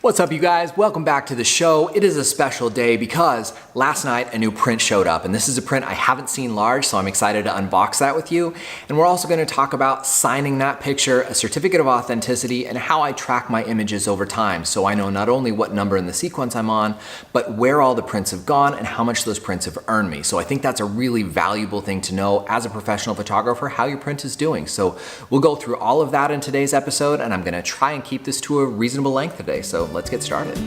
What's up, you guys? Welcome back to the show. It is a special day because last night a new print showed up, and this is a print I haven't seen large, so I'm excited to unbox that with you. And we're also going to talk about signing that picture, a certificate of authenticity, and how I track my images over time, so I know not only what number in the sequence I'm on, but where all the prints have gone and how much those prints have earned me. So I think that's a really valuable thing to know as a professional photographer, how your print is doing. So we'll go through all of that in today's episode, and I'm going to try and keep this to a reasonable length today. So let's get started.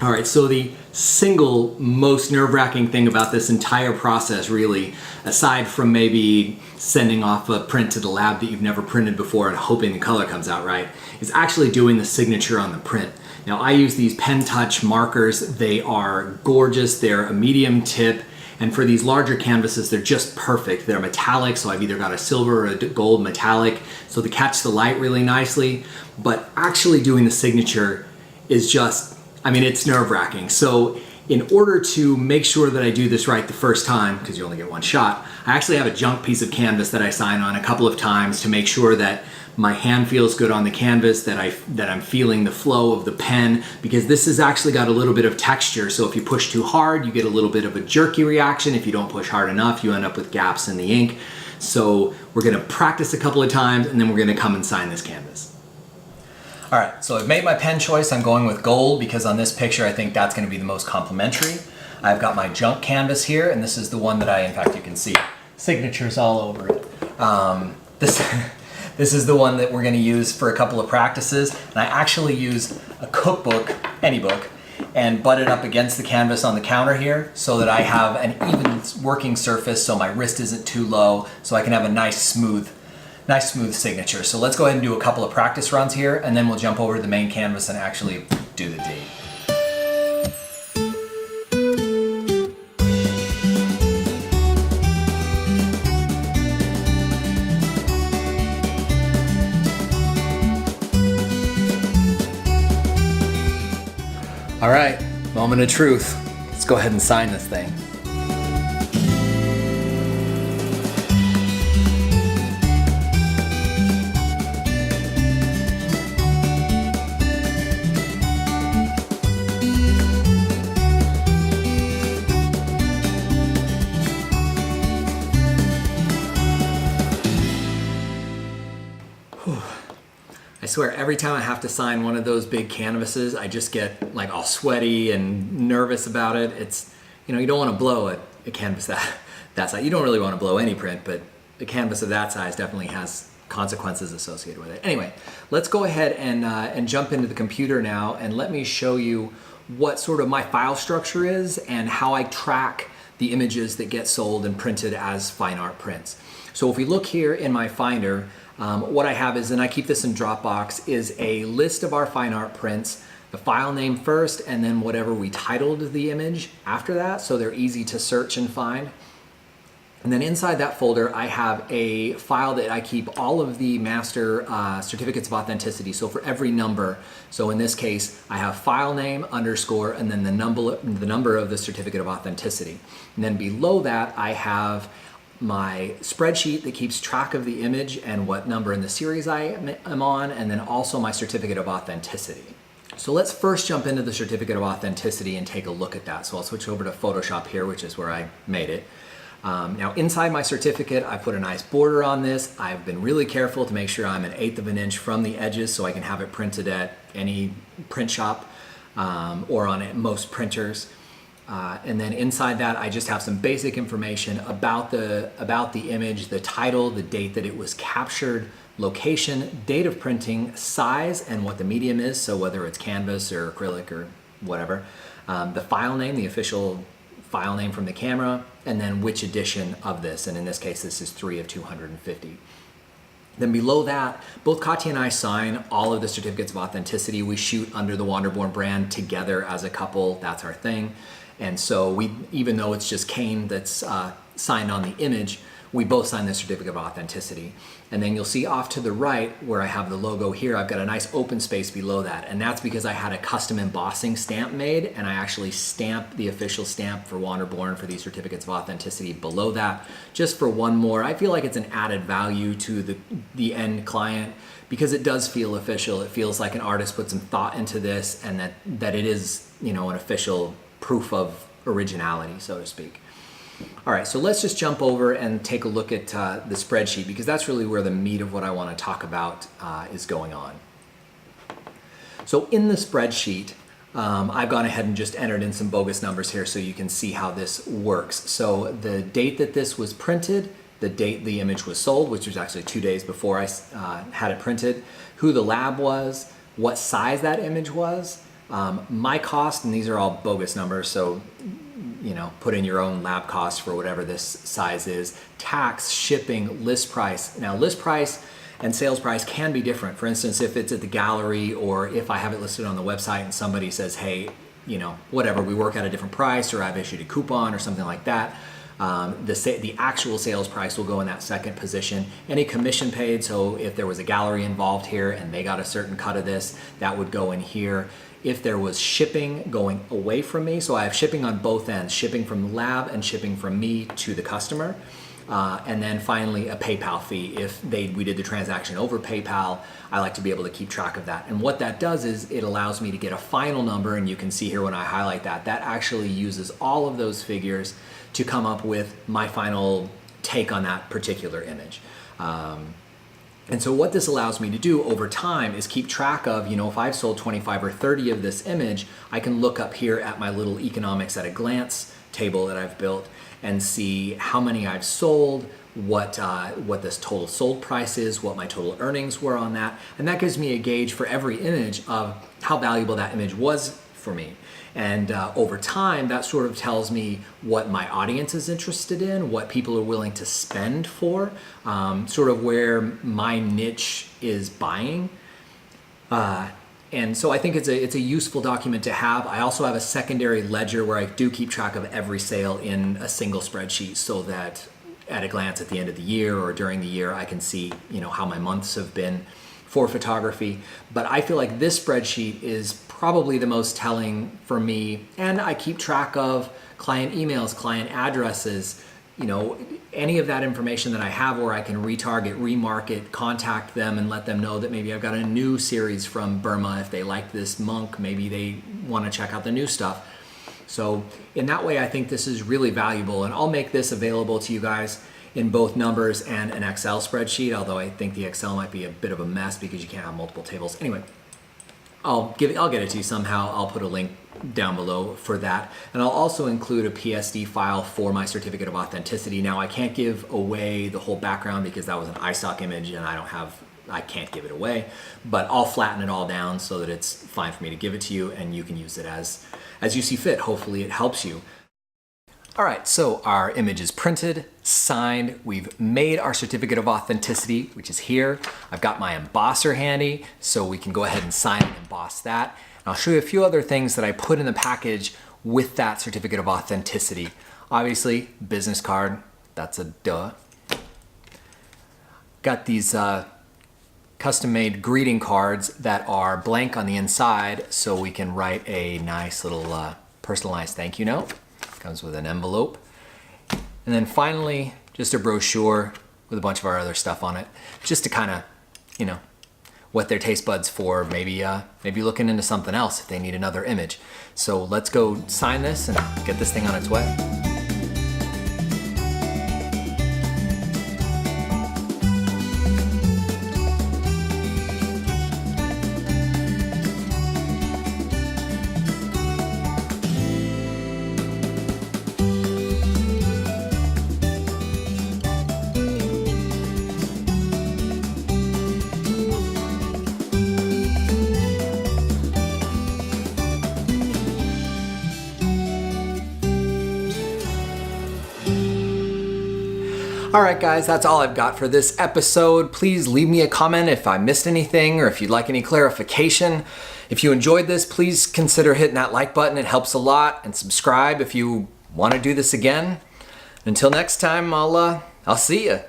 All right, so the single most nerve-wracking thing about this entire process, really, aside from maybe sending off a print to the lab that you've never printed before and hoping the color comes out right, is actually doing the signature on the print. Now, I use these Pentouch markers. They are gorgeous. They're a medium tip, and for these larger canvases, they're just perfect. They're metallic, so I've either got a silver or a gold metallic, so they catch the light really nicely. But actually doing the signature is just, it's nerve-wracking. So in order to make sure that I do this right the first time, because you only get one shot, I actually have a junk piece of canvas that I sign on a couple of times to make sure that my hand feels good on the canvas, that I'm feeling the flow of the pen, because this has actually got a little bit of texture. So if you push too hard, you get a little bit of a jerky reaction. If you don't push hard enough, you end up with gaps in the ink. So we're gonna practice a couple of times, and then we're gonna come and sign this canvas. All right, so I've made my pen choice. I'm going with gold because on this picture, I think that's gonna be the most complimentary. I've got my junk canvas here, and this is the one that in fact, you can see signatures all over it. This is the one that we're gonna use for a couple of practices. And I actually use a cookbook, any book, and butt it up against the canvas on the counter here so that I have an even working surface so my wrist isn't too low, so I can have a nice smooth signature. So let's go ahead and do a couple of practice runs here, and then we'll jump over to the main canvas and actually do the deed. All right, moment of truth. Let's go ahead and sign this thing. I swear, every time I have to sign one of those big canvases, I just get like all sweaty and nervous about it. It's, you don't want to blow a canvas that size. You don't really want to blow any print, but a canvas of that size definitely has consequences associated with it. Anyway, let's go ahead and jump into the computer now, and let me show you what sort of my file structure is and how I track the images that get sold and printed as fine art prints. So if we look here in my Finder, what I have is, and I keep this in Dropbox, is a list of our fine art prints, the file name first, and then whatever we titled the image after that, so they're easy to search and find. And then inside that folder, I have a file that I keep all of the master certificates of authenticity. So for every number, so in this case, I have file name underscore and then the number of the certificate of authenticity. And then below that, I have my spreadsheet that keeps track of the image and what number in the series I am on, and then also my certificate of authenticity. So let's first jump into the certificate of authenticity and take a look at that. So I'll switch over to Photoshop here, which is where I made it. Now inside my certificate, I put a nice border on this. I've been really careful to make sure I'm 1/8 of an inch from the edges so I can have it printed at any print shop or on most printers. And then inside that, I just have some basic information about the image, the title, the date that it was captured, location, date of printing, size, and what the medium is, so whether it's canvas or acrylic or whatever, the file name, the official file name from the camera, and then which edition of this, and in this case this is 3 of 250. Then below that, both Katya and I sign all of the certificates of authenticity. We shoot under the Wanderborn brand together as a couple, that's our thing. And so we, even though it's just Kane that's signed on the image, we both sign the certificate of authenticity. And then you'll see off to the right where I have the logo here, I've got a nice open space below that. And that's because I had a custom embossing stamp made, and I actually stamped the official stamp for Wanderborn for these certificates of authenticity below that, just for one more. I feel like it's an added value to the end client because it does feel official. It feels like an artist put some thought into this, and that it is, you know, an official proof of originality, so to speak. All right, so let's just jump over and take a look at the spreadsheet, because that's really where the meat of what I want to talk about is going on. So in the spreadsheet, I've gone ahead and just entered in some bogus numbers here so you can see how this works. So the date that this was printed, the date the image was sold, which was actually 2 days before I had it printed, who the lab was, what size that image was, my cost, and these are all bogus numbers, so you know, put in your own lab cost for whatever this size is, tax, shipping, list price. Now list price and sales price can be different. For instance, if it's at the gallery or if I have it listed on the website and somebody says, hey, you know, whatever, we work at a different price, or I've issued a coupon or something like that, the actual sales price will go in that second position. Any commission paid, so if there was a gallery involved here and they got a certain cut of this, that would go in here. If there was shipping going away from me, so I have shipping on both ends, shipping from the lab and shipping from me to the customer. And then finally a PayPal fee. If we did the transaction over PayPal, I like to be able to keep track of that. And what that does is it allows me to get a final number, and you can see here when I highlight that, that actually uses all of those figures to come up with my final take on that particular image. And so what this allows me to do over time is keep track of, you know, if I've sold 25 or 30 of this image, I can look up here at my little economics at a glance table that I've built and see how many I've sold, what this total sold price is, what my total earnings were on that. And that gives me a gauge for every image of how valuable that image was for me. And over time, that sort of tells me what my audience is interested in, what people are willing to spend for, sort of where my niche is buying. And so I think it's a useful document to have. I also have a secondary ledger where I do keep track of every sale in a single spreadsheet, so that at a glance at the end of the year or during the year, I can see, you know, how my months have been for photography. But I feel like this spreadsheet is probably the most telling for me. And I keep track of client emails, client addresses, you know, any of that information that I have where I can retarget, remarket, contact them and let them know that maybe I've got a new series from Burma. If they like this monk, maybe they want to check out the new stuff. So in that way, I think this is really valuable, and I'll make this available to you guys in both numbers and an Excel spreadsheet, although I think the Excel might be a bit of a mess because you can't have multiple tables. Anyway, I'll get it to you somehow. I'll put a link down below for that. And I'll also include a PSD file for my certificate of authenticity. Now I can't give away the whole background because that was an iStock image and I can't give it away, but I'll flatten it all down so that it's fine for me to give it to you and you can use it as you see fit. Hopefully it helps you. All right, so our image is printed, signed. We've made our certificate of authenticity, which is here. I've got my embosser handy, so we can go ahead and sign and emboss that. And I'll show you a few other things that I put in the package with that certificate of authenticity. Obviously, business card, that's a duh. Got these custom-made greeting cards that are blank on the inside, so we can write a nice little personalized thank you note. Comes with an envelope. And then finally, just a brochure with a bunch of our other stuff on it, just to kind of, you know, whet their taste buds for maybe looking into something else if they need another image. So let's go sign this and get this thing on its way. All right, guys, that's all I've got for this episode. Please leave me a comment if I missed anything or if you'd like any clarification. If you enjoyed this, please consider hitting that like button. It helps a lot. And subscribe if you want to do this again. Until next time, I'll see you.